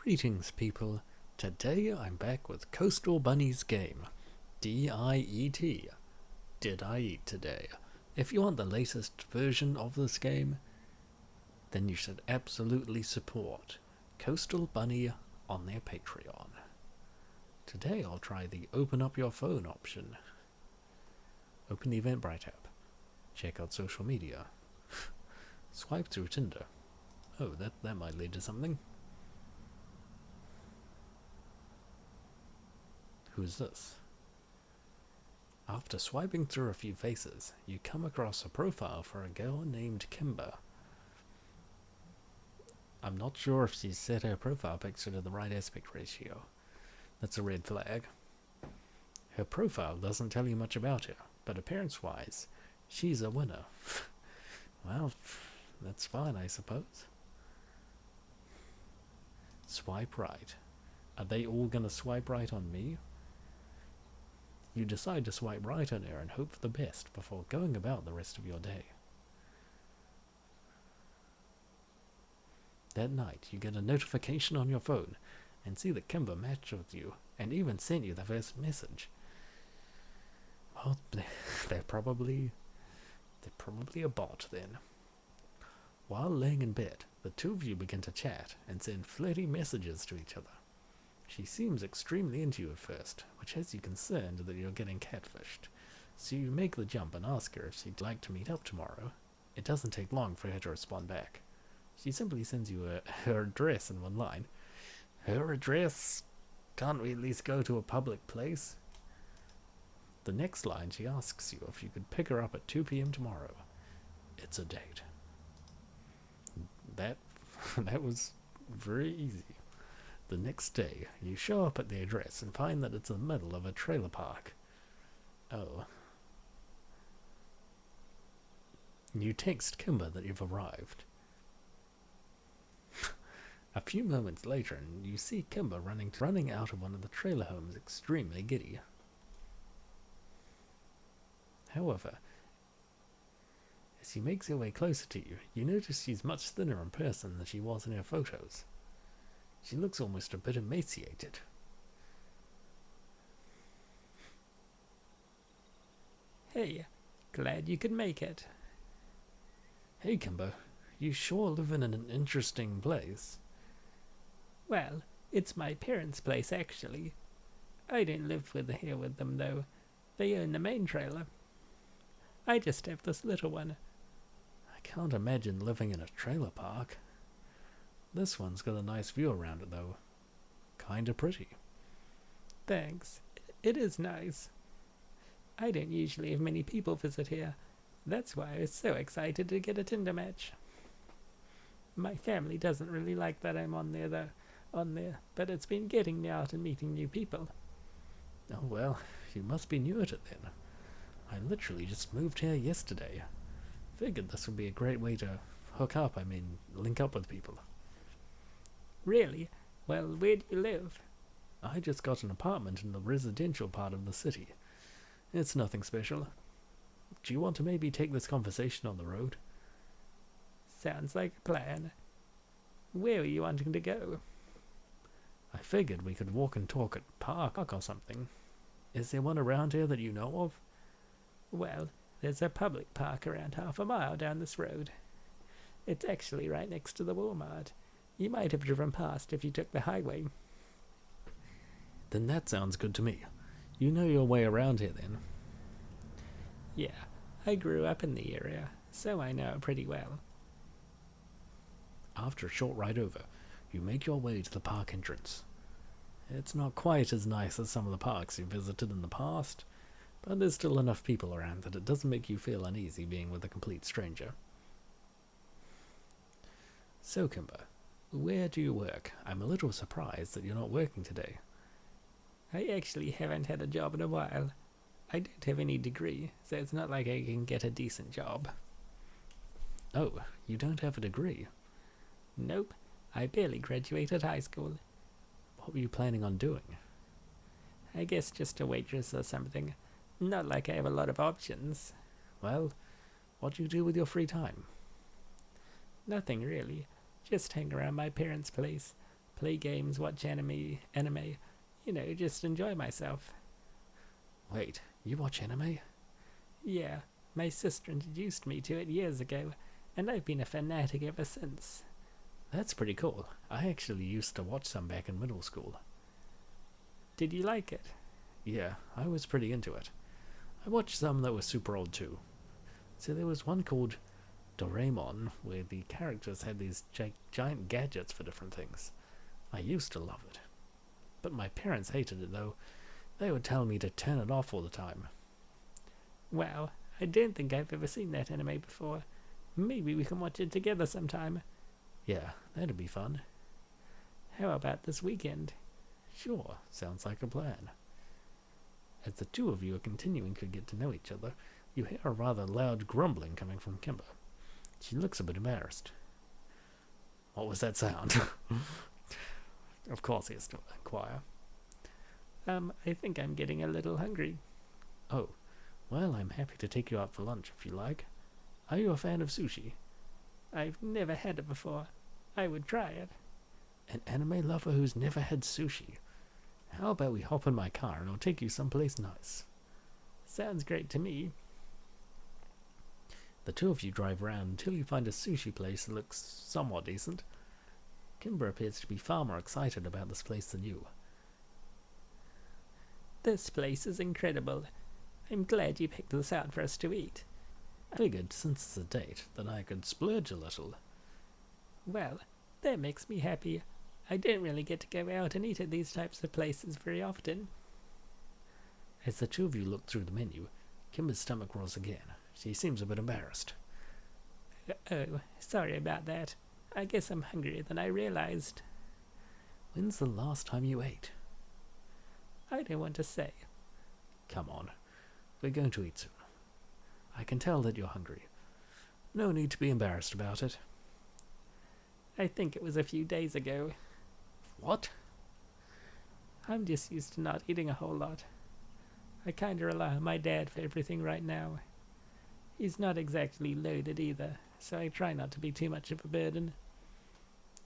Greetings, people. Today I'm back with Coastal Bunny's game, D.I.E.T. Did I Eat Today? If you want the latest version of this game, then you should absolutely support Coastal Bunny on their Patreon. Today I'll try the Open Up Your Phone option. Open the Eventbrite app. Check out social media. Swipe through Tinder. Oh, that might lead to something. Who's this? After swiping through a few faces, you come across a profile for a girl named Kymber. I'm not sure if she's set her profile picture to the right aspect ratio. That's a red flag. Her profile doesn't tell you much about her, but appearance-wise, she's a winner. Well, that's fine, I suppose. Swipe right. Are they all gonna swipe right on me? You decide to swipe right on her and hope for the best before going about the rest of your day. That night, you get a notification on your phone and see that Kymber matched with you and even sent you the first message. Well, they're probably a bot then. While laying in bed, the two of you begin to chat and send flirty messages to each other. She seems extremely into you at first, which has you concerned that you're getting catfished, so you make the jump and ask her if she'd like to meet up tomorrow. It doesn't take long for her to respond back. She simply sends you her address in one line. Her address? Can't we at least go to a public place? The next line, she asks you if you could pick her up at 2 p.m. tomorrow. It's a date. That was very easy. The next day, you show up at the address and find that it's in the middle of a trailer park. Oh. You text Kymber that you've arrived. A few moments later, and you see Kymber running out of one of the trailer homes extremely giddy. However, as she makes her way closer to you, you notice she's much thinner in person than she was in her photos. She looks almost a bit emaciated. Hey, glad you could make it. Hey, Kymber, you sure live in an interesting place. Well, it's my parents' place, actually. I don't live here with them, though. They own the main trailer. I just have this little one. I can't imagine living in a trailer park. This one's got a nice view around it, though. Kinda pretty. Thanks. It is nice. I don't usually have many people visit here. That's why I was so excited to get a Tinder match. My family doesn't really like that I'm on there, but it's been getting me out and meeting new people. Oh well, you must be new at it then. I literally just moved here yesterday. Figured this would be a great way to link up with people. Really? Well, where do you live? I just got an apartment in the residential part of the city. It's nothing special. Do you want to maybe take this conversation on the road? Sounds like a plan. Where are you wanting to go? I figured we could walk and talk at a park or something. Is there one around here that you know of? Well, there's a public park around half a mile down this road. It's actually right next to the Walmart. You might have driven past if you took the highway. Then that sounds good to me. You know your way around here then. Yeah, I grew up in the area, so I know it pretty well. After a short ride over, you make your way to the park entrance. It's not quite as nice as some of the parks you've visited in the past, but there's still enough people around that it doesn't make you feel uneasy being with a complete stranger. So, Kymber, where do you work? I'm a little surprised that you're not working today. I actually haven't had a job in a while. I don't have any degree, so it's not like I can get a decent job. Oh, you don't have a degree? Nope, I barely graduated high school. What were you planning on doing? I guess just a waitress or something. Not like I have a lot of options. Well, what do you do with your free time? Nothing really. Just hang around my parents' place. play games, watch anime, just enjoy myself. Wait, you watch anime? Yeah, my sister introduced me to it years ago, and I've been a fanatic ever since. That's pretty cool. I actually used to watch some back in middle school. Did you like it? Yeah, I was pretty into it. I watched some that were super old too. So there was one called Doraemon, where the characters had these giant gadgets for different things. I used to love it. But my parents hated it though. They would tell me to turn it off all the time. Wow, I don't think I've ever seen that anime before. Maybe we can watch it together sometime. Yeah, that'd be fun. How about this weekend? Sure, sounds like a plan. As the two of you are continuing to get to know each other, you hear a rather loud grumbling coming from Kymber. She looks a bit embarrassed. What was that sound? Of course he has to inquire. I think I'm getting a little hungry. Oh, well, I'm happy to take you out for lunch if you like. Are you a fan of sushi? I've never had it before. I would try it. An anime lover who's never had sushi? How about we hop in my car and I'll take you someplace nice? Sounds great to me. The two of you drive around until you find a sushi place that looks somewhat decent. Kymber appears to be far more excited about this place than you. This place is incredible. I'm glad you picked this out for us to eat. I figured, since it's a date, that I could splurge a little. Well, that makes me happy. I don't really get to go out and eat at these types of places very often. As the two of you look through the menu, Kymber's stomach rolls again. She seems a bit embarrassed. Oh, sorry about that. I guess I'm hungrier than I realized. When's the last time you ate? I don't want to say. Come on, we're going to eat soon. I can tell that you're hungry. No need to be embarrassed about it. I think it was a few days ago. What? I'm just used to not eating a whole lot. I kinda rely on my dad for everything right now. He's not exactly loaded either, so I try not to be too much of a burden.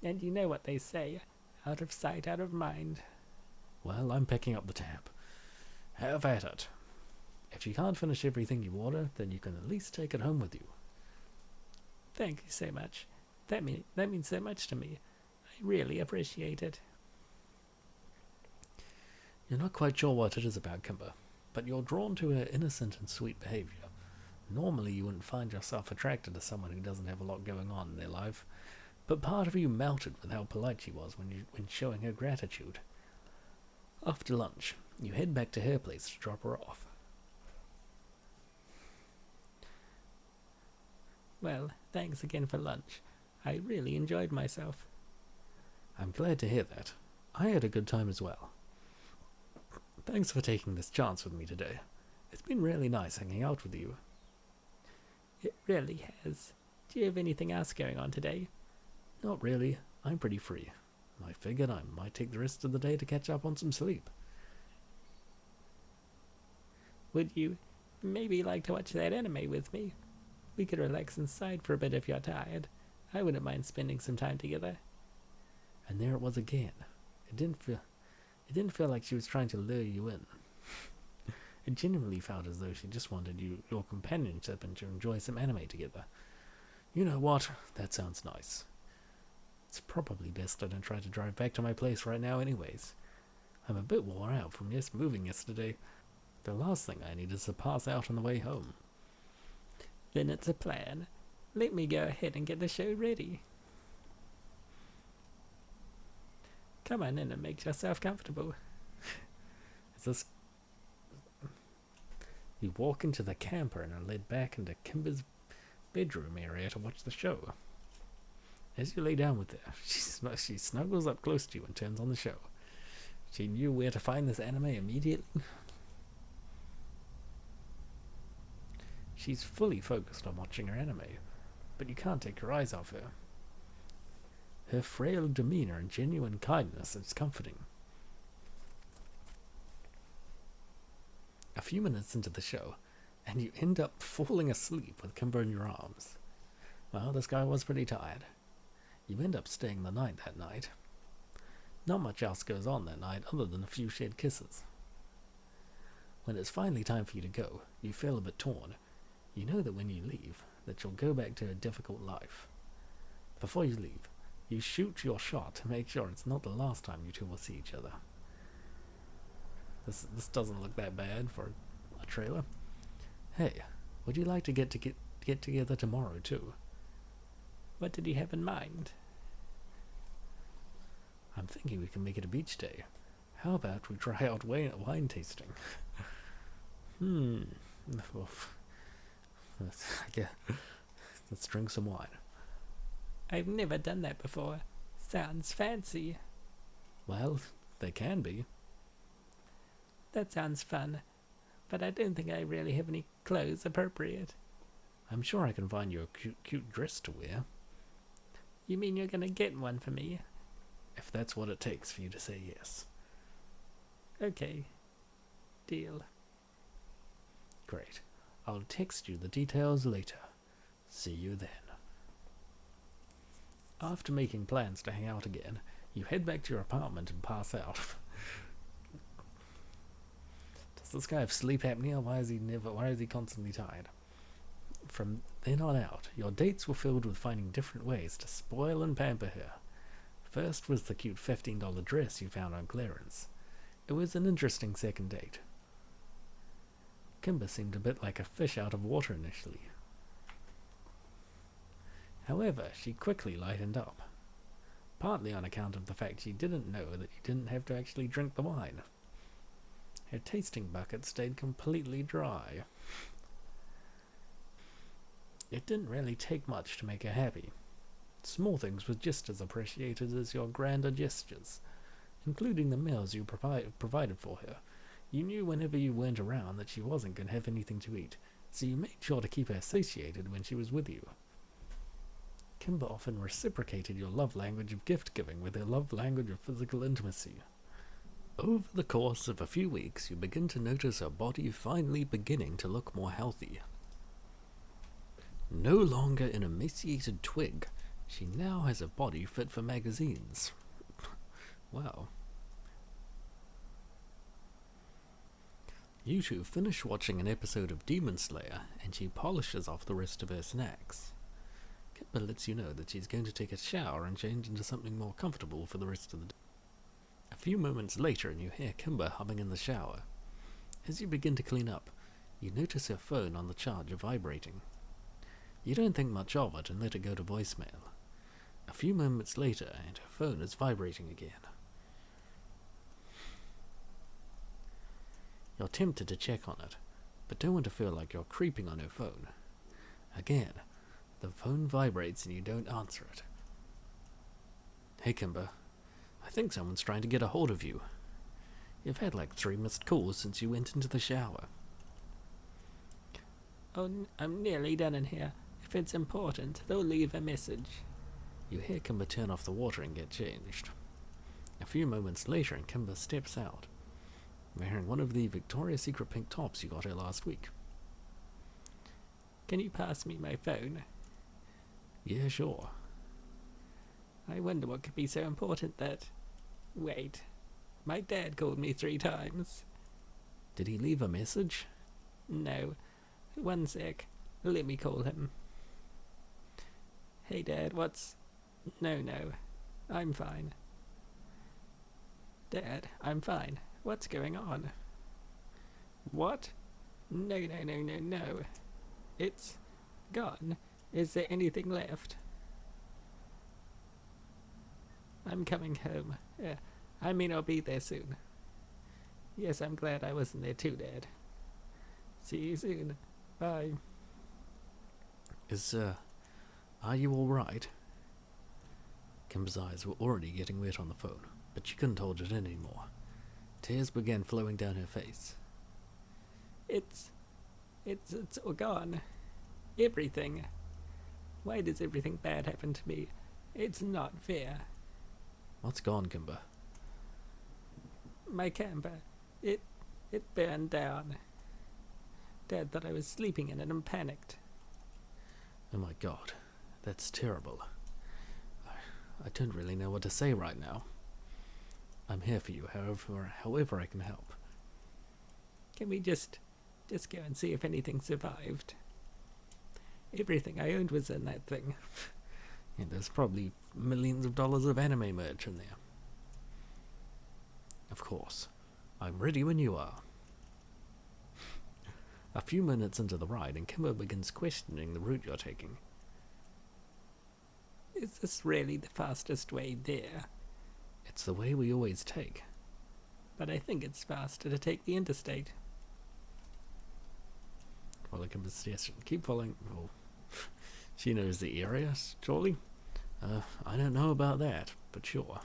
And you know what they say, out of sight, out of mind. Well, I'm picking up the tab. Have at it. If you can't finish everything you order, then you can at least take it home with you. Thank you so much. That means so much to me. I really appreciate it. You're not quite sure what it is about Kymber, but you're drawn to her innocent and sweet behavior. Normally you wouldn't find yourself attracted to someone who doesn't have a lot going on in their life, but part of you melted with how polite she was when showing her gratitude. After lunch, you head back to her place to drop her off. Well, thanks again for lunch. I really enjoyed myself. I'm glad to hear that. I had a good time as well. Thanks for taking this chance with me today. It's been really nice hanging out with you. It really has. Do you have anything else going on today? Not really. I'm pretty free. I figured I might take the rest of the day to catch up on some sleep. Would you maybe like to watch that anime with me? We could relax inside for a bit if you're tired. I wouldn't mind spending some time together. And there it was again. It didn't feel like she was trying to lure you in. It genuinely felt as though she just wanted your companionship and to enjoy some anime together. You know what? That sounds nice. It's probably best I don't try to drive back to my place right now anyways. I'm a bit worn out from just moving yesterday. The last thing I need is to pass out on the way home. Then it's a plan. Let me go ahead and get the show ready. Come on in and make yourself comfortable. Is this... You walk into the camper and are led back into Kymber's bedroom area to watch the show. As you lay down with her, she snuggles up close to you and turns on the show. She knew where to find this anime immediately. She's fully focused on watching her anime, but you can't take your eyes off her. Her frail demeanor and genuine kindness is comforting. A few minutes into the show, and you end up falling asleep with Kymber in your arms. Well, this guy was pretty tired. You end up staying the night that night. Not much else goes on that night other than a few shared kisses. When it's finally time for you to go, you feel a bit torn. You know that when you leave, that you'll go back to a difficult life. Before you leave, you shoot your shot to make sure it's not the last time you two will see each other. This doesn't look that bad for a trailer. Hey, would you like to get together tomorrow too? What did he have in mind? I'm thinking we can make it a beach day. How about we try out wine tasting? Let's drink some wine. I've never done that before. Sounds fancy. Well, they can be. That sounds fun, but I don't think I really have any clothes appropriate. I'm sure I can find you a cute dress to wear. You mean you're gonna get one for me? If that's what it takes for you to say yes. Okay. Deal. Great. I'll text you the details later. See you then. After making plans to hang out again, you head back to your apartment and pass out. Does this guy have sleep apnea? Why is he constantly tired? From then on out, your dates were filled with finding different ways to spoil and pamper her. First was the cute $15 dress you found on clearance. It was an interesting second date. Kymber seemed a bit like a fish out of water initially. However, she quickly lightened up, partly on account of the fact she didn't know that you didn't have to actually drink the wine. Her tasting bucket stayed completely dry. It didn't really take much to make her happy. Small things were just as appreciated as your grander gestures, including the meals you provided for her. You knew whenever you weren't around that she wasn't going to have anything to eat, so you made sure to keep her satiated when she was with you. Kymber often reciprocated your love language of gift-giving with her love language of physical intimacy. Over the course of a few weeks, you begin to notice her body finally beginning to look more healthy. No longer an emaciated twig, she now has a body fit for magazines. Wow. You two finish watching an episode of Demon Slayer, and she polishes off the rest of her snacks. Kymber lets you know that she's going to take a shower and change into something more comfortable for the rest of the day. A few moments later, and you hear Kymber humming in the shower. As you begin to clean up, you notice her phone on the charger vibrating. You don't think much of it and let it go to voicemail. A few moments later, and her phone is vibrating again. You're tempted to check on it, but don't want to feel like you're creeping on her phone. Again, the phone vibrates and you don't answer it. Hey Kymber, I think someone's trying to get a hold of you. You've had like 3 missed calls since you went into the shower. Oh, I'm nearly done in here. If it's important, they'll leave a message. You hear Kymber turn off the water and get changed. A few moments later, and Kymber steps out, wearing one of the Victoria's Secret pink tops you got her last week. Can you pass me my phone? Yeah, sure. I wonder what could be so important that... Wait. My dad called me 3 times. Did he leave a message? No. 1 sec. Let me call him. Hey Dad, what's... No. I'm fine. Dad, I'm fine. What's going on? What? No. It's gone. Is there anything left? I'm coming home. Yeah, I mean I'll be there soon. Yes, I'm glad I wasn't there too, Dad. See you soon. Bye. Are you alright? Kymber's eyes were already getting wet on the phone, but she couldn't hold it in anymore. Tears began flowing down her face. It's all gone. Everything. Why does everything bad happen to me? It's not fair. What's gone, Kymber? My camper. It burned down. Dad thought I was sleeping in it and panicked. Oh my god, that's terrible. I don't really know what to say right now. I'm here for you, however I can help. Can we just go and see if anything survived? Everything I owned was in that thing. Yeah, there's probably millions of dollars of anime merch in there. Of course. I'm ready when you are. A few minutes into the ride, and Kymber begins questioning the route you're taking. Is this really the fastest way there? It's the way we always take. But I think it's faster to take the interstate. Well, Kymber's suggestion. Keep following. Well, she knows the area, surely? I don't know about that, but sure.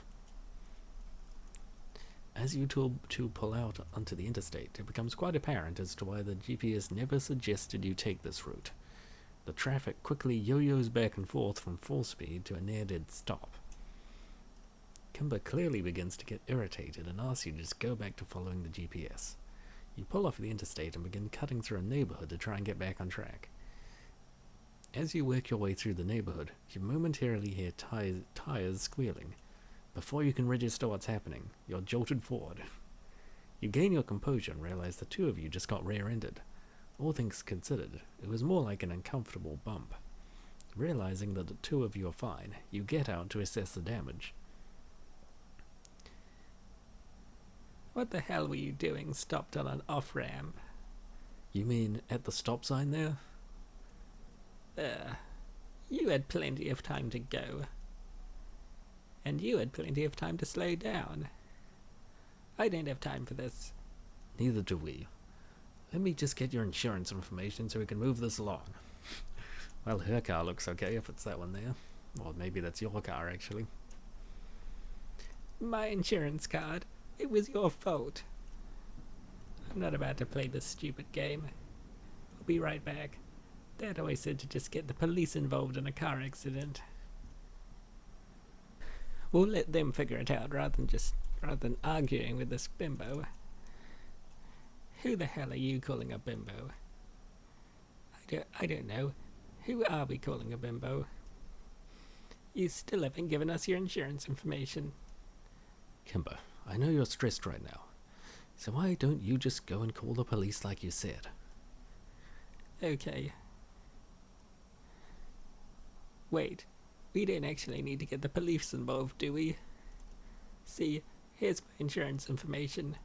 As you two pull out onto the interstate, it becomes quite apparent as to why the GPS never suggested you take this route. The traffic quickly yo-yos back and forth from full speed to a near-dead stop. Kymber clearly begins to get irritated and asks you to just go back to following the GPS. You pull off the interstate and begin cutting through a neighborhood to try and get back on track. As you work your way through the neighborhood, you momentarily hear tires squealing. Before you can register what's happening, you're jolted forward. You gain your composure and realize the two of you just got rear-ended. All things considered, it was more like an uncomfortable bump. Realizing that the two of you are fine, you get out to assess the damage. What the hell were you doing stopped on an off-ramp? You mean at the stop sign there? You had plenty of time to go. And you had plenty of time to slow down. I don't have time for this. Neither do we. Let me just get your insurance information so we can move this along. Well, her car looks okay if it's that one there. Or maybe that's your car, actually. My insurance card. It was your fault. I'm not about to play this stupid game. I'll be right back. Dad always said to just get the police involved in a car accident. We'll let them figure it out rather than arguing with this bimbo. Who the hell are you calling a bimbo? I don't know. Who are we calling a bimbo? You still haven't given us your insurance information. Kymber, I know you're stressed right now. So why don't you just go and call the police like you said? Okay. Wait, we don't actually need to get the police involved, do we? See, here's my insurance information.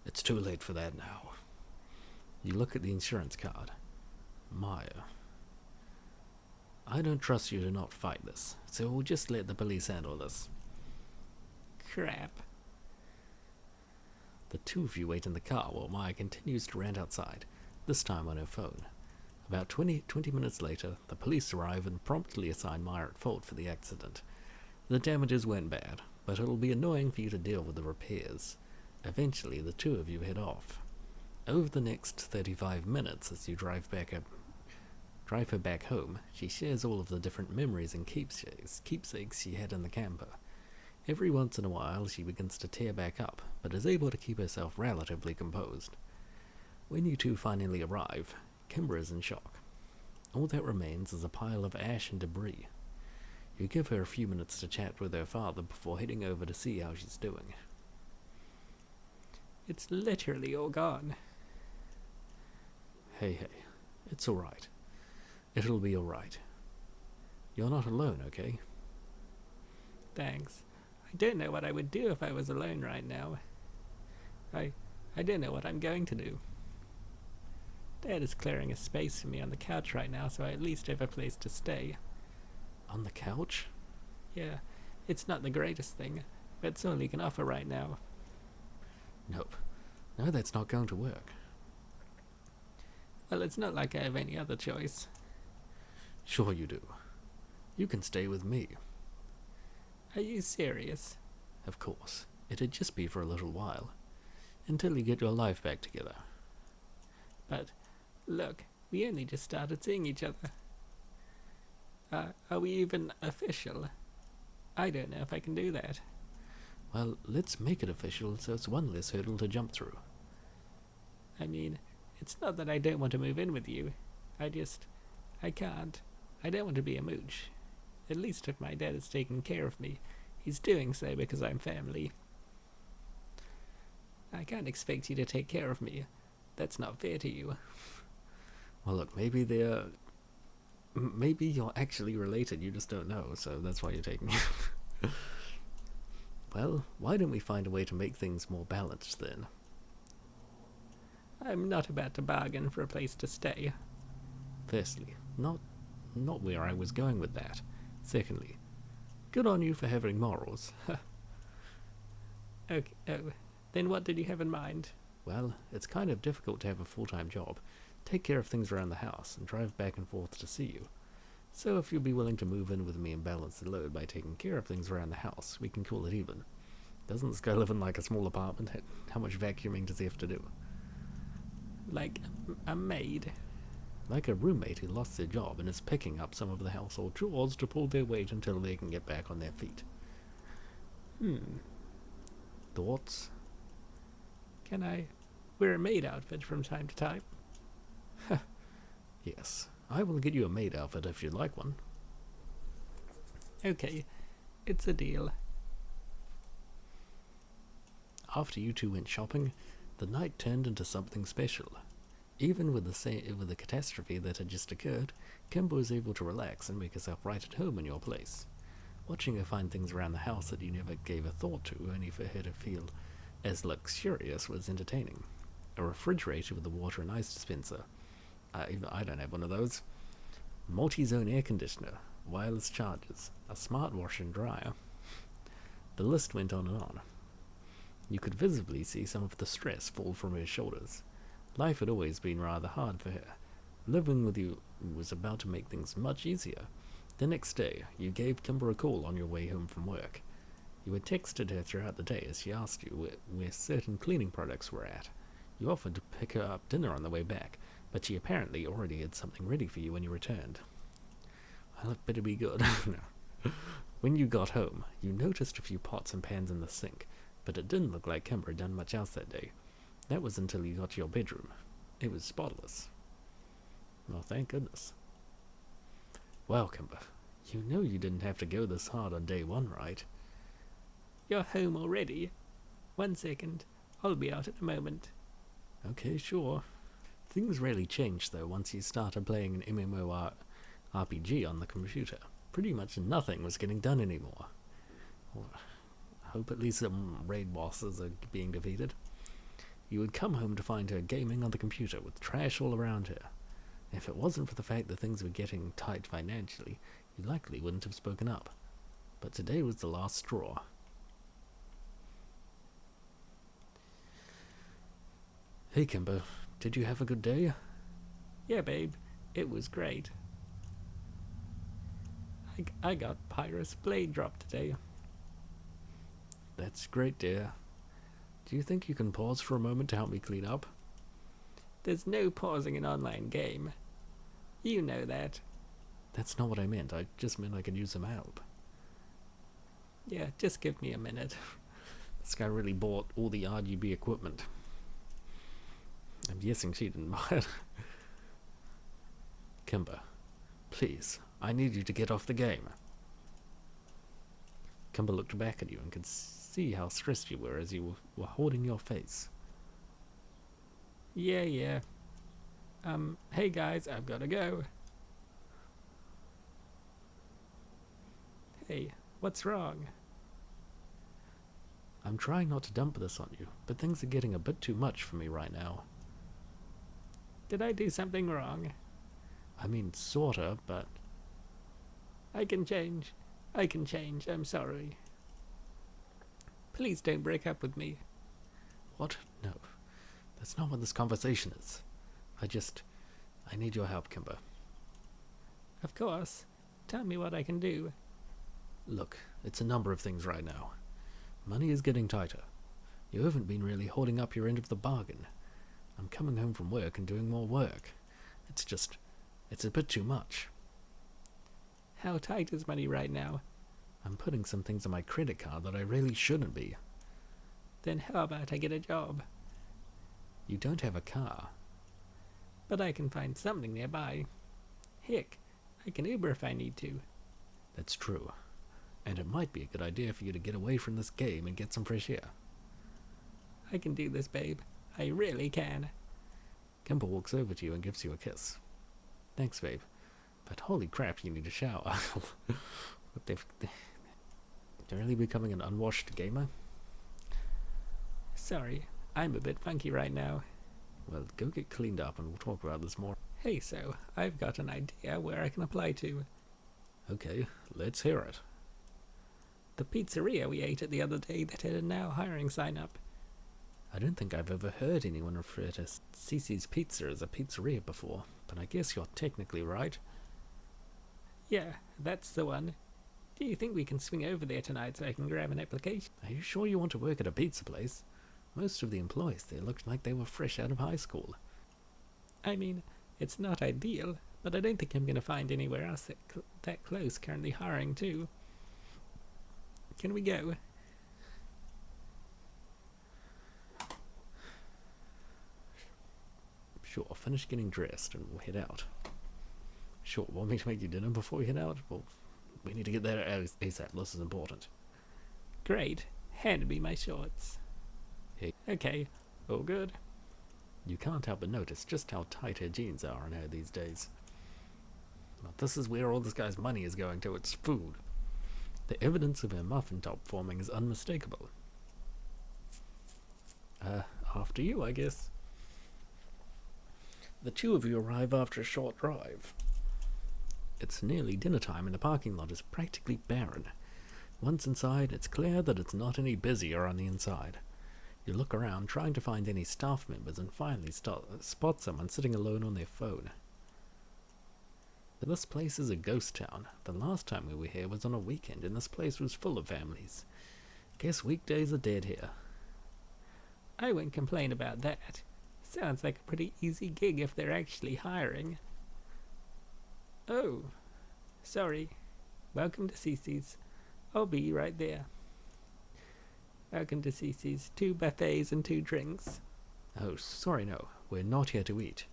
It's too late for that now. You look at the insurance card. Maya. I don't trust you to not fight this, so we'll just let the police handle this. Crap. The two of you wait in the car while Maya continues to rant outside, this time on her phone. About 20 minutes later, the police arrive and promptly assign Maya at fault for the accident. The damages weren't bad, but it'll be annoying for you to deal with the repairs. Eventually, the two of you head off. Over the next 35 minutes, as you drive her back home, she shares all of the different memories and keepsakes she had in the camper. Every once in a while, she begins to tear back up, but is able to keep herself relatively composed. When you two finally arrive, Kymber is in shock. All that remains is a pile of ash and debris. You give her a few minutes to chat with her father before heading over to see how she's doing. It's literally all gone. Hey, it's alright. It'll be alright. You're not alone, okay? Thanks. I don't know what I would do if I was alone right now. I don't know what I'm going to do. Dad is clearing a space for me on the couch right now, so I at least have a place to stay. On the couch? Yeah, it's not the greatest thing, but it's all he can offer right now. Nope. No, that's not going to work. Well, it's not like I have any other choice. Sure you do. You can stay with me. Are you serious? Of course. It'd just be for a little while. Until you get your life back together. But, look, we only just started seeing each other. Are we even official? I don't know if I can do that. Well, let's make it official so it's one less hurdle to jump through. I mean, it's not that I don't want to move in with you. I can't. I don't want to be a mooch. At least if my dad is taking care of me, He's doing so because I'm family. I can't expect you to take care of me. That's not fair to you. Well, look, maybe you're actually related, you just don't know, so that's why you're taking it. Well, why don't we find a way to make things more balanced then? I'm not about to bargain for a place to stay. Firstly, not where I was going with that. Secondly, good on you for having morals. Okay, oh, then what did you have in mind? Well, it's kind of difficult to have a full-time job, take care of things around the house, and drive back and forth to see you. So if you'd be willing to move in with me and balance the load by taking care of things around the house, we can call it even. Doesn't this guy live in like a small apartment? How much vacuuming does he have to do? Like a maid? Like a roommate who lost their job and is picking up some of the household chores to pull their weight until they can get back on their feet. Thoughts? Can I wear a maid outfit from time to time? Yes, I will get you a maid outfit if you'd like one. Okay, it's a deal. After you two went shopping, the night turned into something special. Even with the catastrophe that had just occurred, Kymber was able to relax and make herself right at home in your place. Watching her find things around the house that you never gave a thought to, only for her to feel as luxurious, was entertaining. A refrigerator with a water and ice dispenser. I don't have one of those. Multi-zone air conditioner, wireless chargers, a smart washer and dryer. The list went on and on. You could visibly see some of the stress fall from her shoulders. Life had always been rather hard for her. Living with you was about to make things much easier. The next day, you gave Kymber a call on your way home from work. You had texted her throughout the day as she asked you where certain cleaning products were at. You offered to pick her up dinner on the way back, but she apparently already had something ready for you when you returned. Well, it better be good. No. When you got home, you noticed a few pots and pans in the sink, but it didn't look like Kymber had done much else that day. That was until you got to your bedroom. It was spotless. Well, thank goodness. Well, Kymber, you know you didn't have to go this hard on day one, right? You're home already? 1 second. I'll be out in a moment. Okay, sure. Things really changed, though, once you started playing an MMORPG on the computer. Pretty much nothing was getting done anymore. Well, I hope at least some raid bosses are being defeated. You would come home to find her gaming on the computer with trash all around her. If it wasn't for the fact that things were getting tight financially, you likely wouldn't have spoken up. But today was the last straw. Hey, Kymber, did you have a good day? Yeah, babe, it was great. I got Pyrus Blade drop today. That's great, dear. Do you think you can pause for a moment to help me clean up? There's no pausing an online game. You know that. That's not what I meant. I just meant I could use some help. Yeah, just give me a minute. This guy really bought all the RGB equipment. I'm guessing she didn't buy it. Kymber, please, I need you to get off the game. Kymber looked back at you and could see how stressed you were as you were holding your face. Yeah. Hey guys, I've gotta go. Hey, what's wrong? I'm trying not to dump this on you, but things are getting a bit too much for me right now. Did I do something wrong? I mean, sorta, but... I can change. I'm sorry. Please don't break up with me. What? No. That's not what this conversation is. I need your help, Kymber. Of course. Tell me what I can do. Look, it's a number of things right now. Money is getting tighter. You haven't been really holding up your end of the bargain. I'm coming home from work and doing more work. It's a bit too much. How tight is money right now? I'm putting some things on my credit card that I really shouldn't be. Then how about I get a job? You don't have a car. But I can find something nearby. Heck, I can Uber if I need to. That's true. And it might be a good idea for you to get away from this game and get some fresh air. I can do this, babe. I really can. Kymber walks over to you and gives you a kiss. Thanks, babe. But holy crap, you need a shower. You're really becoming an unwashed gamer? Sorry, I'm a bit funky right now. Well, go get cleaned up and we'll talk about this more. Hey, so, I've got an idea where I can apply to. Okay, let's hear it. The pizzeria we ate at the other day that had a now hiring sign up. I don't think I've ever heard anyone refer to Cece's Pizza as a pizzeria before, but I guess you're technically right. Yeah, that's the one. Do you think we can swing over there tonight so I can grab an application? Are you sure you want to work at a pizza place? Most of the employees there looked like they were fresh out of high school. I mean, it's not ideal, but I don't think I'm going to find anywhere else that close currently hiring too. Can we go? Sure, finish getting dressed and we'll head out. Sure, want me to make you dinner before we head out? Well, we need to get there ASAP. This is important. Great. Hand me my shorts. Hey. Okay, all good. You can't help but notice just how tight her jeans are on her these days. Well, this is where all this guy's money is going to. It's food. The evidence of her muffin top forming is unmistakable. After you, I guess. The two of you arrive after a short drive. It's nearly dinner time and the parking lot is practically barren. Once inside, it's clear that it's not any busier on the inside. You look around, trying to find any staff members, and finally spot someone sitting alone on their phone. This place is a ghost town. The last time we were here was on a weekend, and this place was full of families. Guess weekdays are dead here. I wouldn't complain about that. Sounds like a pretty easy gig if they're actually hiring. Oh, sorry. Welcome to Cece's. I'll be right there. Welcome to Cece's. 2 buffets and 2 drinks. Oh, sorry, no. We're not here to eat.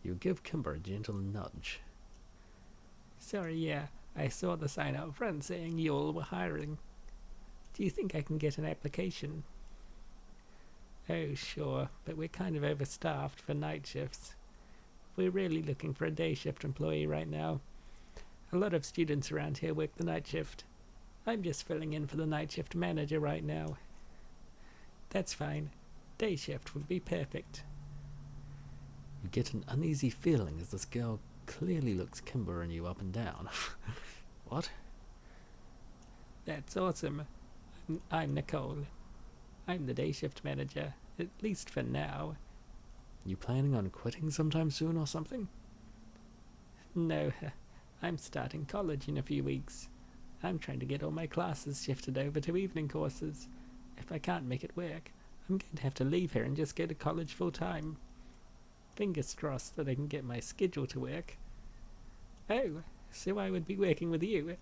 You give Kymber a gentle nudge. Sorry, yeah. I saw the sign out front saying you all were hiring. Do you think I can get an application? Oh, sure, but we're kind of overstaffed for night shifts. We're really looking for a day shift employee right now. A lot of students around here work the night shift. I'm just filling in for the night shift manager right now. That's fine. Day shift would be perfect. You get an uneasy feeling as this girl clearly looks Kymber and you up and down. What? That's awesome. I'm Nicole. I'm the day shift manager, at least for now. You planning on quitting sometime soon or something? No, I'm starting college in a few weeks. I'm trying to get all my classes shifted over to evening courses. If I can't make it work, I'm going to have to leave here and just go to college full time. Fingers crossed that I can get my schedule to work. Oh, so I would be working with you.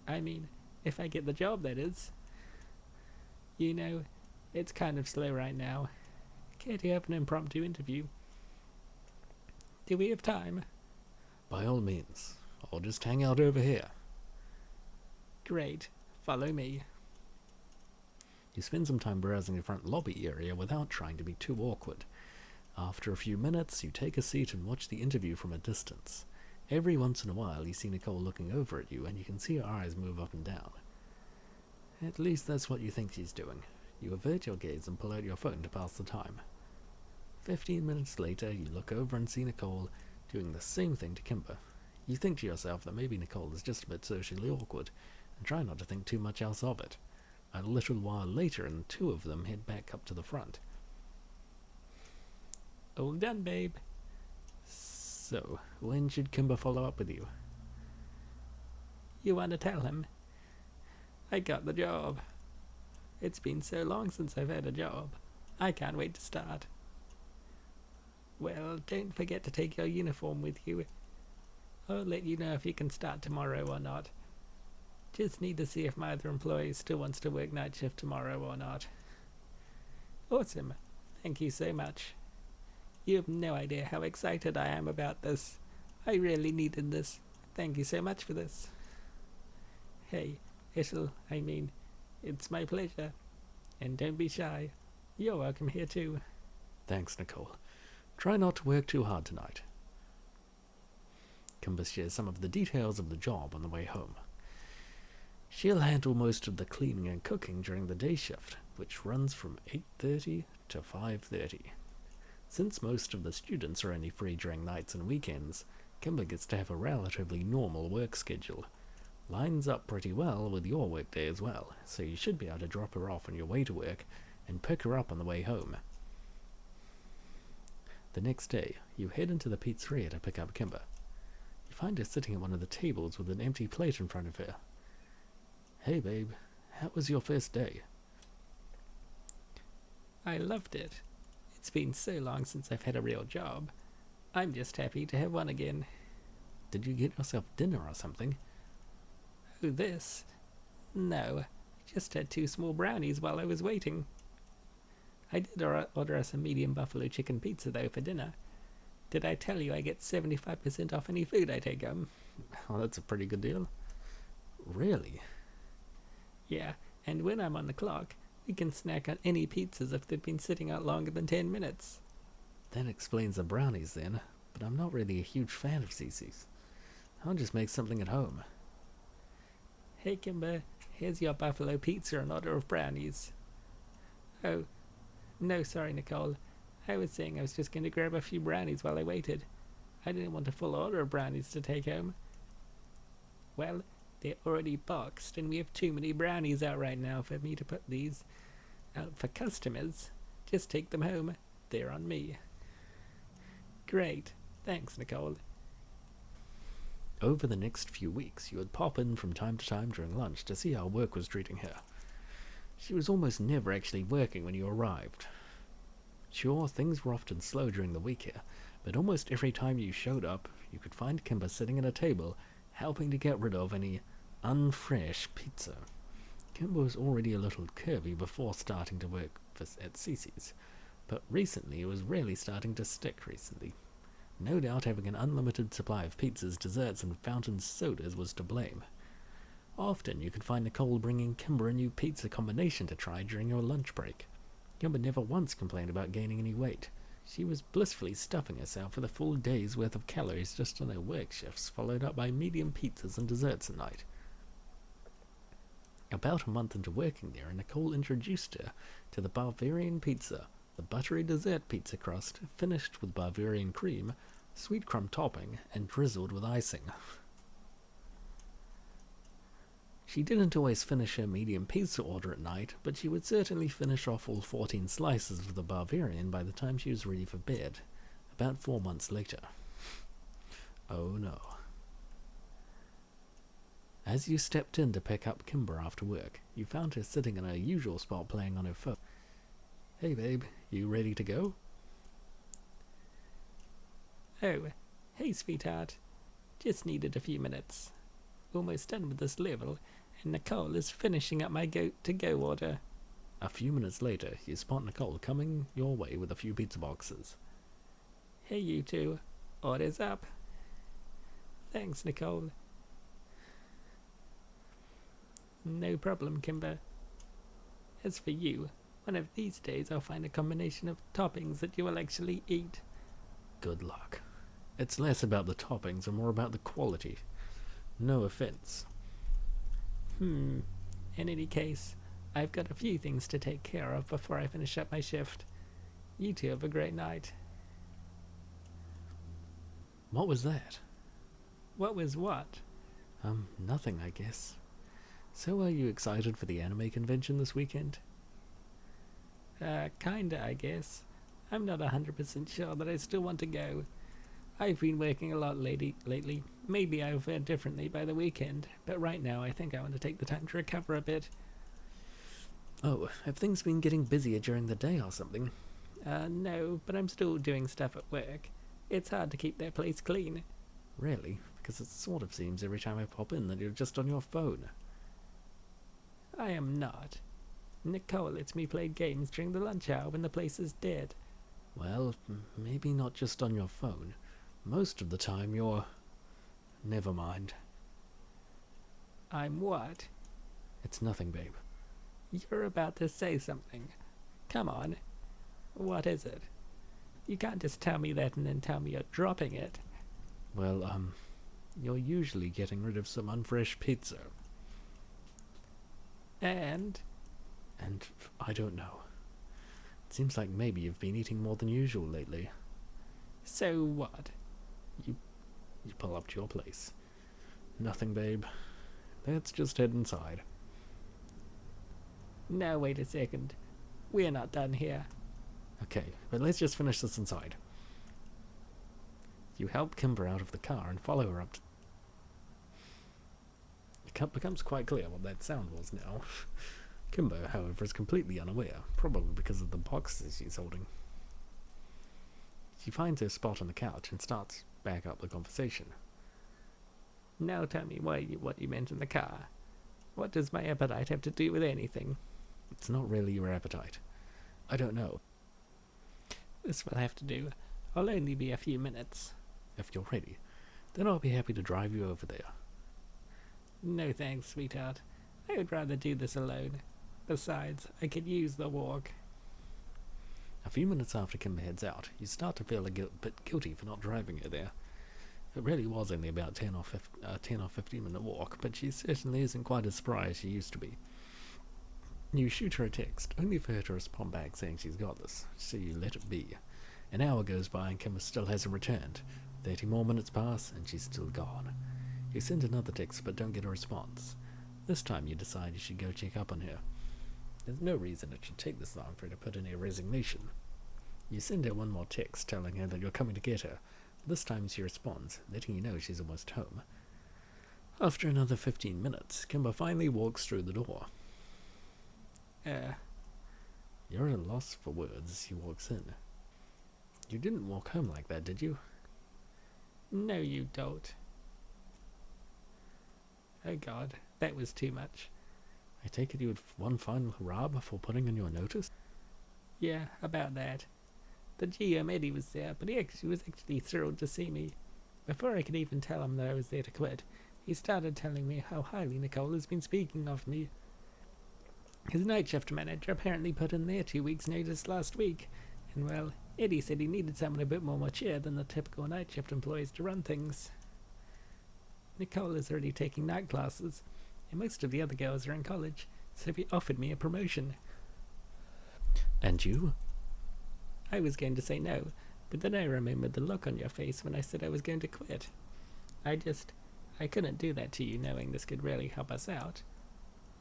I mean, if I get the job, that is. You know, it's kind of slow right now. Care to have an impromptu interview? Do we have time? By all means. I'll just hang out over here. Great. Follow me. You spend some time browsing the front lobby area without trying to be too awkward. After a few minutes, you take a seat and watch the interview from a distance. Every once in a while, you see Nicole looking over at you, and you can see her eyes move up and down. At least that's what you think she's doing. You avert your gaze and pull out your phone to pass the time. 15 minutes later, you look over and see Nicole doing the same thing to Kymber. You think to yourself that maybe Nicole is just a bit socially awkward, and try not to think too much else of it. A little while later, and the two of them head back up to the front. All done, babe. So, when should Kymber follow up with you? You want to tell him? I got the job. It's been so long since I've had a job. I can't wait to start. Well, don't forget to take your uniform with you. I'll let you know if you can start tomorrow or not. Just need to see if my other employee still wants to work night shift tomorrow or not. Awesome. Thank you so much. You have no idea how excited I am about this. I really needed this. Thank you so much for this. Hey, It's my pleasure. And don't be shy. You're welcome here too. Thanks, Nicole. Try not to work too hard tonight. Kymber shares some of the details of the job on the way home. She'll handle most of the cleaning and cooking during the day shift, which runs from 8:30 to 5:30. Since most of the students are only free during nights and weekends, Kymber gets to have a relatively normal work schedule. Lines up pretty well with your workday as well, so you should be able to drop her off on your way to work and pick her up on the way home. The next day, you head into the pizzeria to pick up Kymber. You find her sitting at one of the tables with an empty plate in front of her. Hey babe, how was your first day? I loved it. It's been so long since I've had a real job. I'm just happy to have one again. Did you get yourself dinner or something? Oh, this? No, just had 2 small brownies while I was waiting. I did order us a medium buffalo chicken pizza though for dinner. Did I tell you I get 75% off any food I take home? Oh, that's a pretty good deal. Really? Yeah, and when I'm on the clock, we can snack on any pizzas if they've been sitting out longer than 10 minutes. That explains the brownies then, but I'm not really a huge fan of Cece's. I'll just make something at home. Hey Kymber, here's your buffalo pizza and order of brownies. Oh, no, sorry Nicole. I was saying I was just going to grab a few brownies while I waited. I didn't want a full order of brownies to take home. Well, they're already boxed, and we have too many brownies out right now for me to put these out for customers. Just take them home. They're on me. Great. Thanks, Nicole. Over the next few weeks, you would pop in from time to time during lunch to see how work was treating her. She was almost never actually working when you arrived. Sure, things were often slow during the week here, but almost every time you showed up, you could find Kymber sitting at a table, helping to get rid of any unfresh pizza. Kymber was already a little curvy before starting to work at Cece's, but recently it was really starting to stick recently. No doubt having an unlimited supply of pizzas, desserts, and fountain sodas was to blame. Often you could find Nicole bringing Kymber a new pizza combination to try during your lunch break. Kymber never once complained about gaining any weight. She was blissfully stuffing herself with a full day's worth of calories just on her work shifts, followed up by medium pizzas and desserts at night. About a month into working there, Nicole introduced her to the Bavarian pizza, the buttery dessert pizza crust, finished with Bavarian cream, sweet crumb topping, and drizzled with icing. She didn't always finish her medium pizza order at night, but she would certainly finish off all 14 slices of the Bavarian by the time she was ready for bed, about 4 months later. Oh no. As you stepped in to pick up Kymber after work, you found her sitting in her usual spot playing on her phone. Hey babe, you ready to go? Oh, hey sweetheart. Just needed a few minutes. Almost done with this level, and Nicole is finishing up my to-go order. A few minutes later, you spot Nicole coming your way with a few pizza boxes. Hey you two, order's up. Thanks, Nicole. No problem, Kymber. As for you, one of these days I'll find a combination of toppings that you will actually eat. Good luck. It's less about the toppings and more about the quality. No offense. In any case, I've got a few things to take care of before I finish up my shift. You two have a great night. What was that? What was what? Nothing, I guess. So are you excited for the anime convention this weekend? Kinda, I guess. I'm not 100% sure that I still want to go. I've been working a lot lately. Maybe I'll fare differently by the weekend, but right now I think I want to take the time to recover a bit. Oh, have things been getting busier during the day or something? No, but I'm still doing stuff at work. It's hard to keep their place clean. Really? Because it sort of seems every time I pop in that you're just on your phone. I am not. Nicole lets me play games during the lunch hour when the place is dead. Well, maybe not just on your phone. Most of the time you're... Never mind. I'm what? It's nothing, babe. You're about to say something. Come on. What is it? You can't just tell me that and then tell me you're dropping it. Well, you're usually getting rid of some unfresh pizza. And I don't know. It seems like maybe you've been eating more than usual lately. so what? You pull up to your place. Nothing, babe. Let's just head inside. Now wait a second. We're not done here. Okay, but let's just finish this inside. You help Kymber out of the car and follow her up to... It becomes quite clear what that sound was now. Kymber, however, is completely unaware, probably because of the boxes she's holding. She finds her spot on the couch and starts back up the conversation. Now tell me what you meant in the car. What does my appetite have to do with anything? It's not really your appetite. I don't know. This will have to do. I'll only be a few minutes. If you're ready, then I'll be happy to drive you over there. No thanks, sweetheart. I would rather do this alone. Besides, I could use the walk. A few minutes after Kymber heads out, you start to feel a bit guilty for not driving her there. It really was only about 10 or 15 minute walk, but she certainly isn't quite as spry as she used to be. You shoot her a text, only for her to respond back saying she's got this, so you let it be. An hour goes by and Kymber still hasn't returned. 30 more minutes pass and she's still gone. You send another text but don't get a response. This time you decide you should go check up on her. There's no reason it should take this long for her to put in her resignation. You send her one more text telling her that you're coming to get her. This time she responds, letting you know she's almost home. After another 15 minutes, Kymber finally walks through the door. You're at a loss for words as he walks in. You didn't walk home like that, did you? No, you don't. Oh God, that was too much. I take it you had one final hurrah before putting in your notice? Yeah, about that. The GM Eddie was there, but he was actually thrilled to see me. Before I could even tell him that I was there to quit, he started telling me how highly Nicole has been speaking of me. His night shift manager apparently put in their 2 weeks' notice last week, and well, Eddie said he needed someone a bit more mature than the typical night shift employees to run things. Nicole is already taking night classes, and most of the other girls are in college, so he offered me a promotion. And you? I was going to say no, but then I remembered the look on your face when I said I was going to quit. I couldn't do that to you knowing this could really help us out.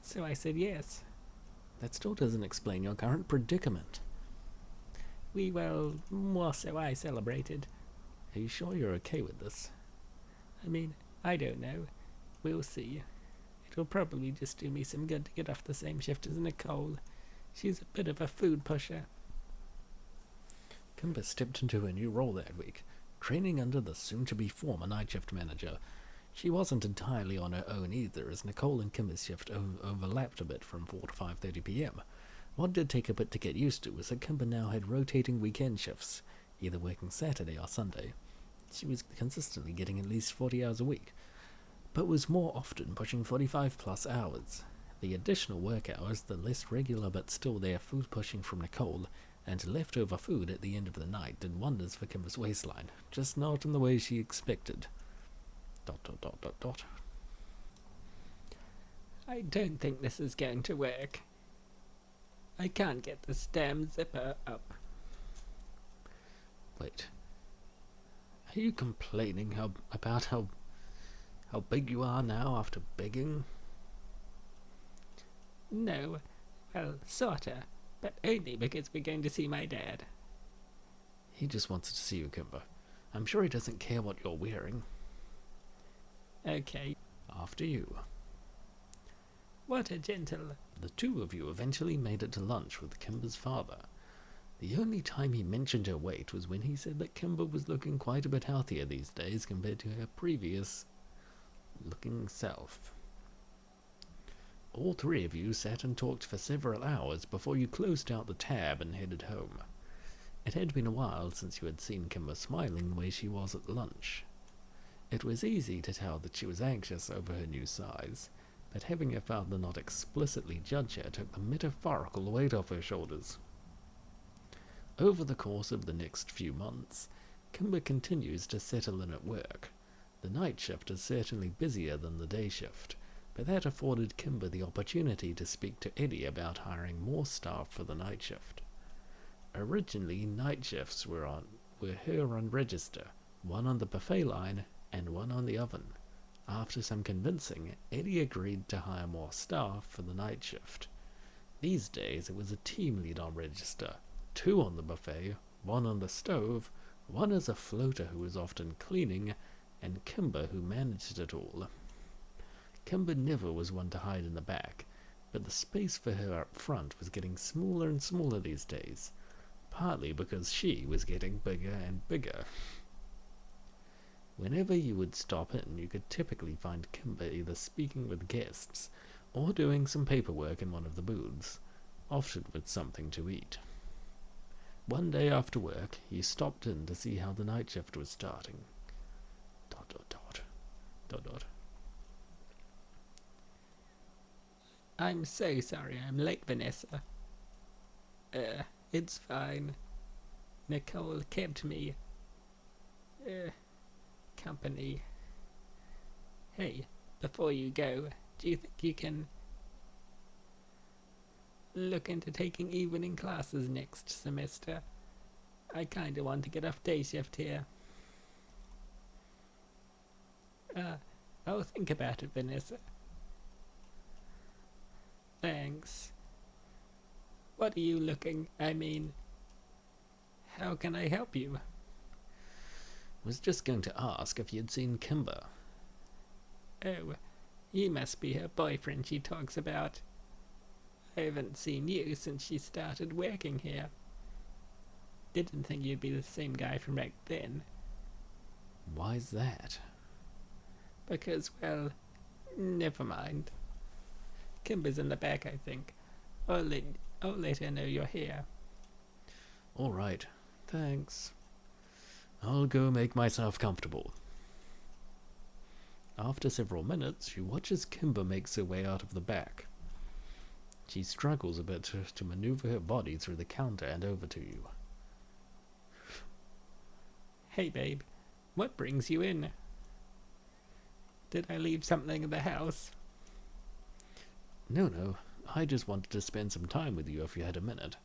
So I said yes. That still doesn't explain your current predicament. More so I celebrated. Are you sure you're okay with this? I mean, I don't know. We'll see. It'll probably just do me some good to get off the same shift as Nicole. She's a bit of a food pusher. Kymber stepped into her new role that week, training under the soon-to-be former night shift manager. She wasn't entirely on her own either, as Nicole and Kymber's shift overlapped a bit from 4 to 5:30 p.m. What did take a bit to get used to was that Kymber now had rotating weekend shifts, either working Saturday or Sunday. She was consistently getting at least 40 hours a week, but was more often pushing 45-plus hours. The additional work hours, the less regular but still there food pushing from Nicole, and leftover food at the end of the night did wonders for Kymber's waistline, just not in the way she expected. ... I don't think this is going to work. I can't get this damn zipper up. Wait. Are you complaining about how big you are now after begging? No. Well, sorta. But only because we're going to see my dad. He just wants to see you, Kymber. I'm sure he doesn't care what you're wearing. Okay. After you. What a gentle... The two of you eventually made it to lunch with Kymber's father. The only time he mentioned her weight was when he said that Kymber was looking quite a bit healthier these days compared to her previous looking self. All three of you sat and talked for several hours before you closed out the tab and headed home. It had been a while since you had seen Kymber smiling the way she was at lunch. It was easy to tell that she was anxious over her new size, but having her father not explicitly judge her took the metaphorical weight off her shoulders. Over the course of the next few months, Kymber continues to settle in at work. The night shift is certainly busier than the day shift, but that afforded Kymber the opportunity to speak to Eddie about hiring more staff for the night shift. Originally, night shifts were her on register, one on the buffet line and one on the oven. After some convincing, Eddie agreed to hire more staff for the night shift. These days it was a team lead on register, 2 on the buffet, 1 on the stove, 1 as a floater who was often cleaning, and Kymber who managed it all. Kymber never was one to hide in the back, but the space for her up front was getting smaller and smaller these days, partly because she was getting bigger and bigger. Whenever you would stop in, you could typically find Kymber either speaking with guests or doing some paperwork in one of the booths, often with something to eat. One day after work, he stopped in to see how the night shift was starting. ... I'm so sorry I'm late, Vanessa. It's fine. Nicole kept me company. Hey, before you go, do you think you can look into taking evening classes next semester? I kinda want to get off day shift here. I'll think about it, Vanessa. Thanks. What are you looking? I mean, how can I help you? Was just going to ask if you'd seen Kymber. Oh, you must be her boyfriend she talks about. I haven't seen you since she started working here. Didn't think you'd be the same guy from back then. Why's that? Because, well, never mind. Kymber's in the back, I think. I'll let her know you're here. All right, thanks. I'll go make myself comfortable. After several minutes, she watches Kymber makes her way out of the back. She struggles a bit to maneuver her body through the counter and over to you. Hey, babe. What brings you in? Did I leave something in the house? No, I just wanted to spend some time with you if you had a minute.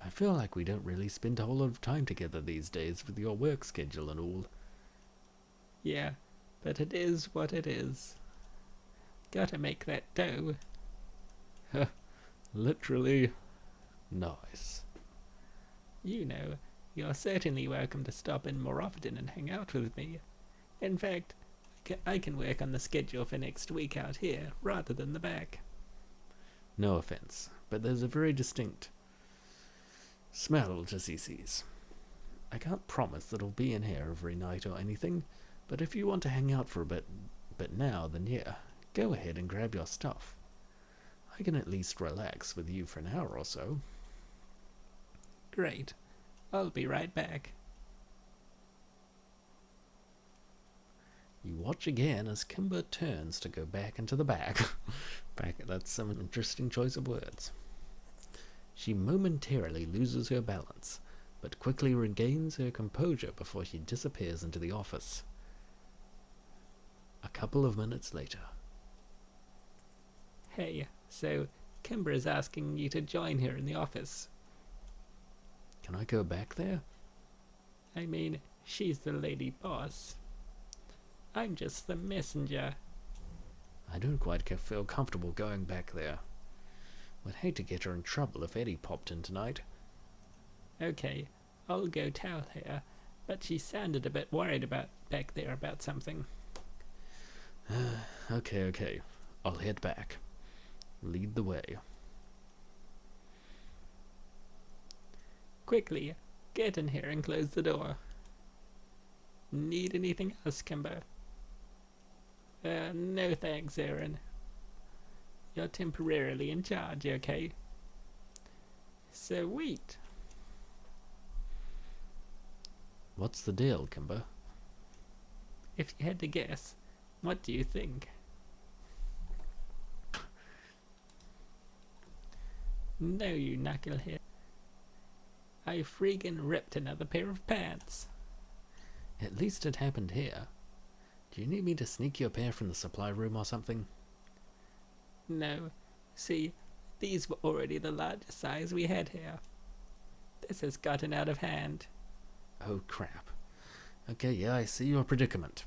I feel like we don't really spend a whole lot of time together these days with your work schedule and all. Yeah, but it is what it is. Gotta make that dough. Literally. Nice. You know, you're certainly welcome to stop in more often and hang out with me. In fact, I can work on the schedule for next week out here, rather than the back. No offense, but there's a very distinct smell to CC's. I can't promise that I'll be in here every night or anything, but if you want to hang out for a bit now, then yeah, go ahead and grab your stuff. I can at least relax with you for an hour or so. Great. I'll be right back. You watch again as Kymber turns to go back into the back. That's some interesting choice of words. She momentarily loses her balance, but quickly regains her composure before she disappears into the office. A couple of minutes later. Hey, so Kymber is asking you to join her in the office. Can I go back there? I mean, she's the lady boss. I'm just the messenger. I don't quite feel comfortable going back there. Would hate to get her in trouble if Eddie popped in tonight. Okay, I'll go tell her, but she sounded a bit worried back there about something. Okay. I'll head back. Lead the way. Quickly, get in here and close the door. Need anything else, Kymber? No thanks, Aaron. You're temporarily in charge, okay? Sweet. What's the deal, Kymber? If you had to guess, what do you think? No, you knucklehead. I freaking ripped another pair of pants. At least it happened here. Do you need me to sneak you a pair from the supply room or something? No. See, these were already the largest size we had here. This has gotten out of hand. Oh crap. Okay, yeah, I see your predicament.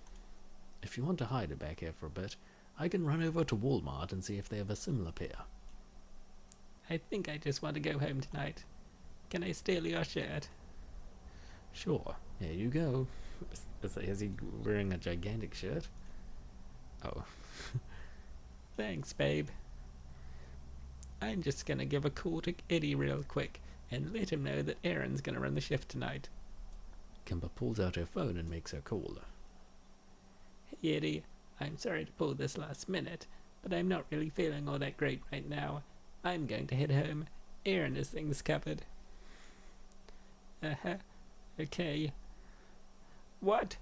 If you want to hide it back here for a bit, I can run over to Walmart and see if they have a similar pair. I think I just want to go home tonight. Can I steal your shirt? Sure, here you go. Is he wearing a gigantic shirt? Oh. Thanks, babe. I'm just gonna give a call to Eddie real quick and let him know that Erin's gonna run the shift tonight. Kymber pulls out her phone and makes her call. Hey Eddie, I'm sorry to pull this last minute, but I'm not really feeling all that great right now. I'm going to head home. Erin has things covered. Okay. What?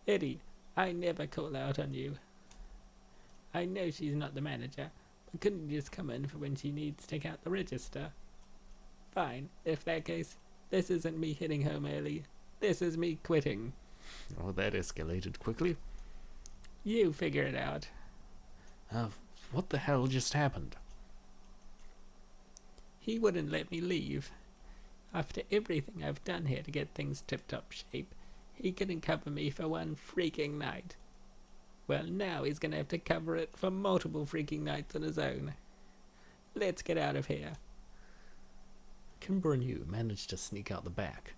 Eddie, I never call out on you. I know she's not the manager, but couldn't you just come in for when she needs to take out the register? Fine, if that case, this isn't me heading home early. This is me quitting. Oh, that escalated quickly. You figure it out. What the hell just happened? He wouldn't let me leave. After everything I've done here to get things tip-top shape, he couldn't cover me for one freaking night. Well, now he's gonna have to cover it for multiple freaking nights on his own. Let's get out of here. Kymber and you managed to sneak out the back.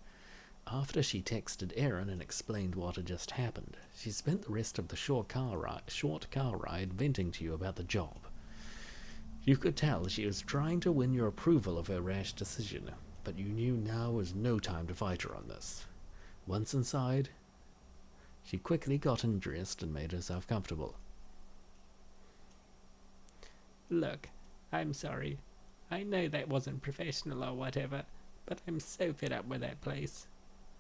After she texted Erin and explained what had just happened, she spent the rest of the short car ride venting to you about the job. You could tell she was trying to win your approval of her rash decision, but you knew now was no time to fight her on this. Once inside, she quickly got undressed and made herself comfortable. Look, I'm sorry. I know that wasn't professional or whatever, but I'm so fed up with that place.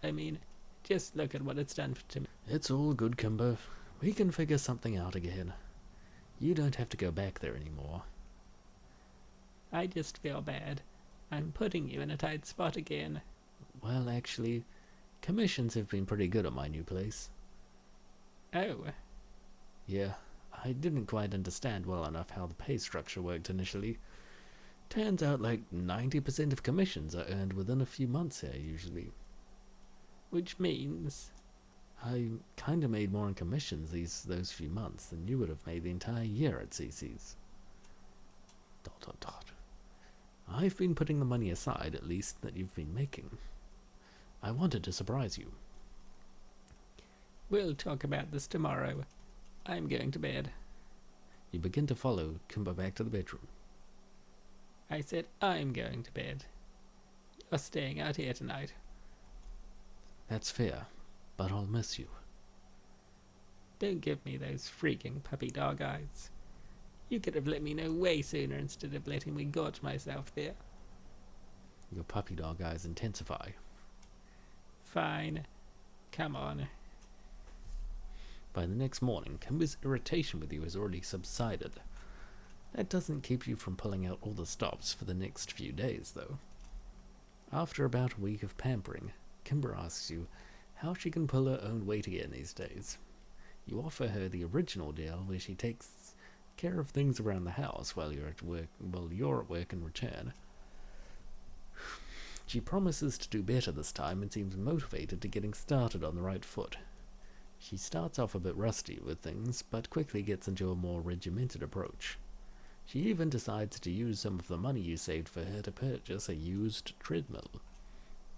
I mean, just look at what it's done to me. It's all good, Kymber. We can figure something out again. You don't have to go back there anymore. I just feel bad. I'm putting you in a tight spot again. Well, actually, commissions have been pretty good at my new place. Oh. Yeah, I didn't quite understand well enough how the pay structure worked initially. Turns out like 90% of commissions are earned within a few months here, usually. Which means? I kinda made more in commissions those few months than you would have made the entire year at CC's. ... I've been putting the money aside, at least, that you've been making. I wanted to surprise you. We'll talk about this tomorrow. I'm going to bed. You begin to follow Kymber back to the bedroom. I said I'm going to bed. You're staying out here tonight. That's fair, but I'll miss you. Don't give me those freaking puppy dog eyes. You could have let me know way sooner instead of letting me gorge myself there. Your puppy dog eyes intensify. Fine. Come on. By the next morning, Kymber's irritation with you has already subsided. That doesn't keep you from pulling out all the stops for the next few days, though. After about a week of pampering, Kymber asks you how she can pull her own weight again these days. You offer her the original deal where she takes care of things around the house while you're at work in return. She promises to do better this time and seems motivated to getting started on the right foot. She starts off a bit rusty with things, but quickly gets into a more regimented approach. She even decides to use some of the money you saved for her to purchase a used treadmill.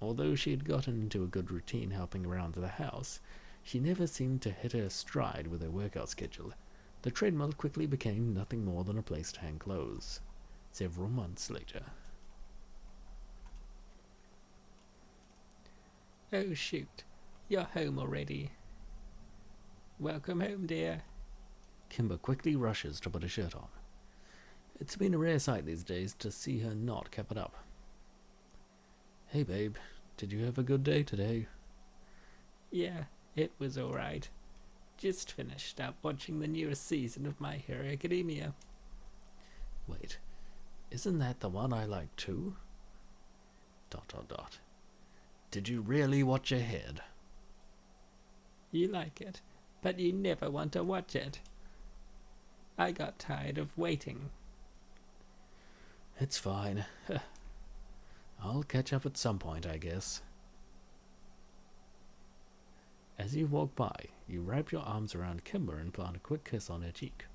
Although she had gotten into a good routine helping around the house, she never seemed to hit her stride with her workout schedule. The treadmill quickly became nothing more than a place to hang clothes. Several months later. Oh shoot, you're home already. Welcome home, dear. Kymber quickly rushes to put a shirt on. It's been a rare sight these days to see her not covered up. Hey babe, did you have a good day today? Yeah, it was alright. Just finished up watching the newest season of My Hero Academia. Wait, Isn't that the one I like too? ... Did you really watch ahead? You like it, but you never want to watch it. I got tired of waiting. It's fine. I'll catch up at some point, I guess. As you walk by, you wrap your arms around Kymber and plant a quick kiss on her cheek.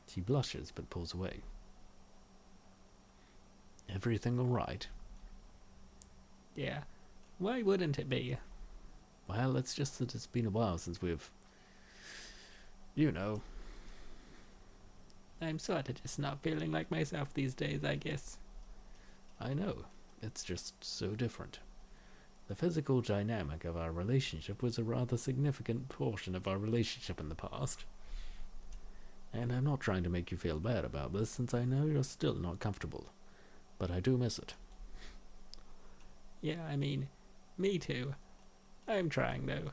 She blushes but pulls away. Everything all right? Yeah, why wouldn't it be? Well, it's just that it's been a while since we've... You know. I'm sort of just not feeling like myself these days, I guess. I know. It's just so different. The physical dynamic of our relationship was a rather significant portion of our relationship in the past. And I'm not trying to make you feel bad about this, since I know you're still not comfortable. But I do miss it. Yeah, I mean, me too. I'm trying, though.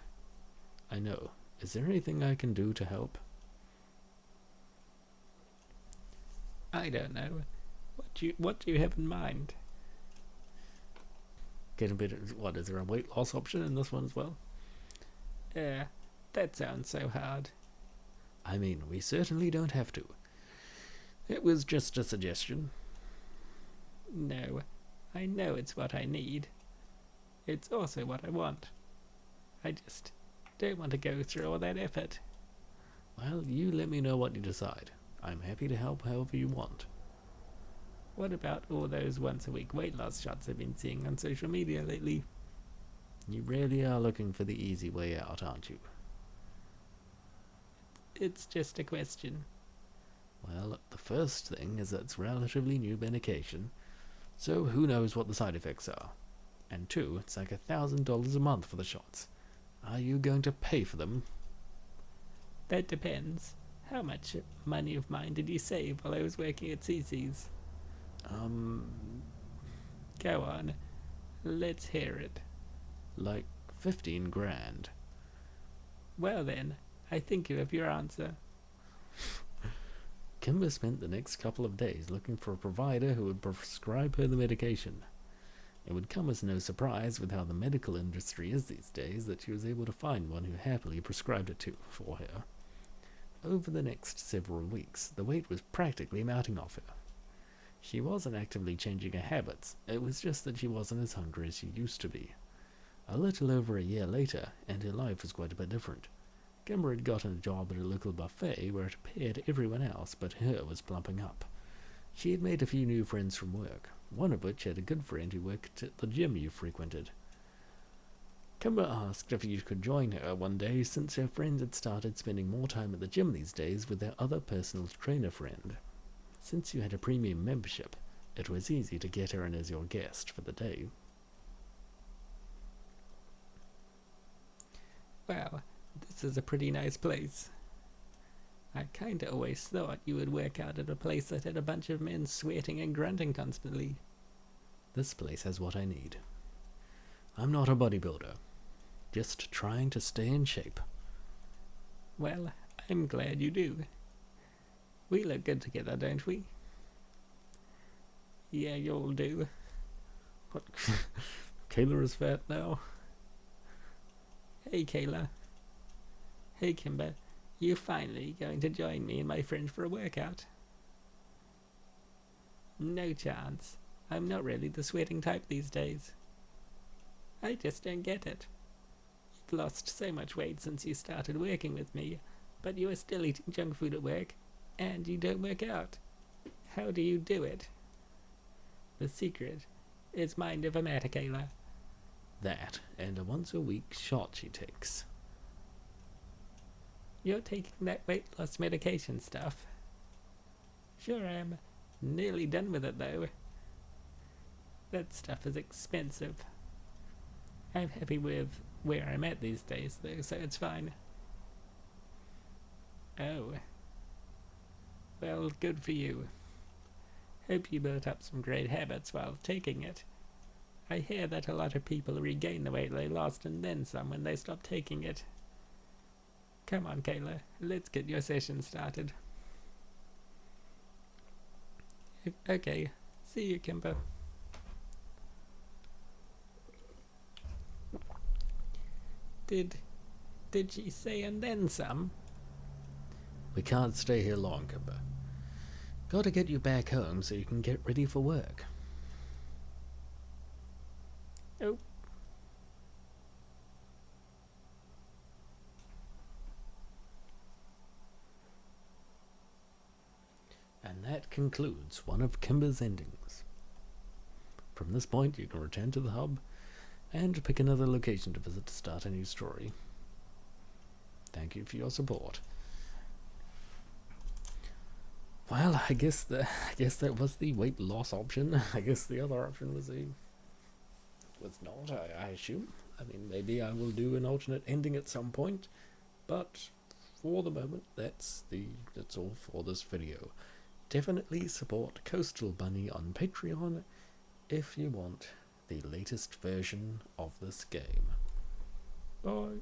I know. Is there anything I can do to help? I don't know. What do you have in mind? Get a bit of... What, is there a weight loss option in this one as well? That sounds so hard. I mean, we certainly don't have to. It was just a suggestion. No, I know it's what I need. It's also what I want. I just don't want to go through all that effort. Well, you let me know what you decide. I'm happy to help however you want. What about all those once-a-week weight loss shots I've been seeing on social media lately? You really are looking for the easy way out, aren't you? It's just a question. Well, the first thing is that it's relatively new medication, so who knows what the side effects are. And two, it's like $1,000 a month for the shots. Are you going to pay for them? That depends. How much money of mine did you save while I was working at CC's? Go on. Let's hear it. Like 15 grand. Well then, I think you have your answer. Kymber spent the next couple of days looking for a provider who would prescribe her the medication. It would come as no surprise with how the medical industry is these days that she was able to find one who happily prescribed it for her. Over the next several weeks, the weight was practically melting off her. She wasn't actively changing her habits, it was just that she wasn't as hungry as she used to be. A little over a year later, and her life was quite a bit different. Kymber had gotten a job at a local buffet where it appeared everyone else but her was plumping up. She had made a few new friends from work, one of which had a good friend who worked at the gym you frequented. Kymber asked if you could join her one day since her friends had started spending more time at the gym these days with their other personal trainer friend. Since you had a premium membership, it was easy to get her in as your guest for the day. Wow, this is a pretty nice place. I kinda always thought you would work out at a place that had a bunch of men sweating and grunting constantly. This place has what I need. I'm not a bodybuilder, just trying to stay in shape. Well, I'm glad you do. We look good together, don't we? Yeah, you'll do. What? Kayla is fat now? Hey, Kayla. Hey, Kymber. You finally going to join me and my friend for a workout? No chance. I'm not really the sweating type these days. I just don't get it. You've lost so much weight since you started working with me, but you are still eating junk food at work, and you don't work out. How do you do it? The secret is mind over matter, Kayla. That, and a once-a-week shot she takes. You're taking that weight loss medication stuff. Sure, I'm nearly done with it, though. That stuff is expensive. I'm happy with where I'm at these days, though, so it's fine. Oh. Well, good for you. Hope you built up some great habits while taking it. I hear that a lot of people regain the weight they lost and then some when they stop taking it. Come on, Kayla, let's get your session started. Okay. See you, Kymber. Did she say and then some? We can't stay here long, Kymber. Gotta get you back home so you can get ready for work. Oh. And that concludes one of Kymber's endings. From this point, you can return to the hub and pick another location to visit to start a new story. Thank you for your support. Well, I guess that was the weight loss option. I guess the other option was not. I assume. I mean, maybe I will do an alternate ending at some point, but for the moment, that's all for this video. Definitely support Coastal Bunny on Patreon if you want the latest version of this game. Bye.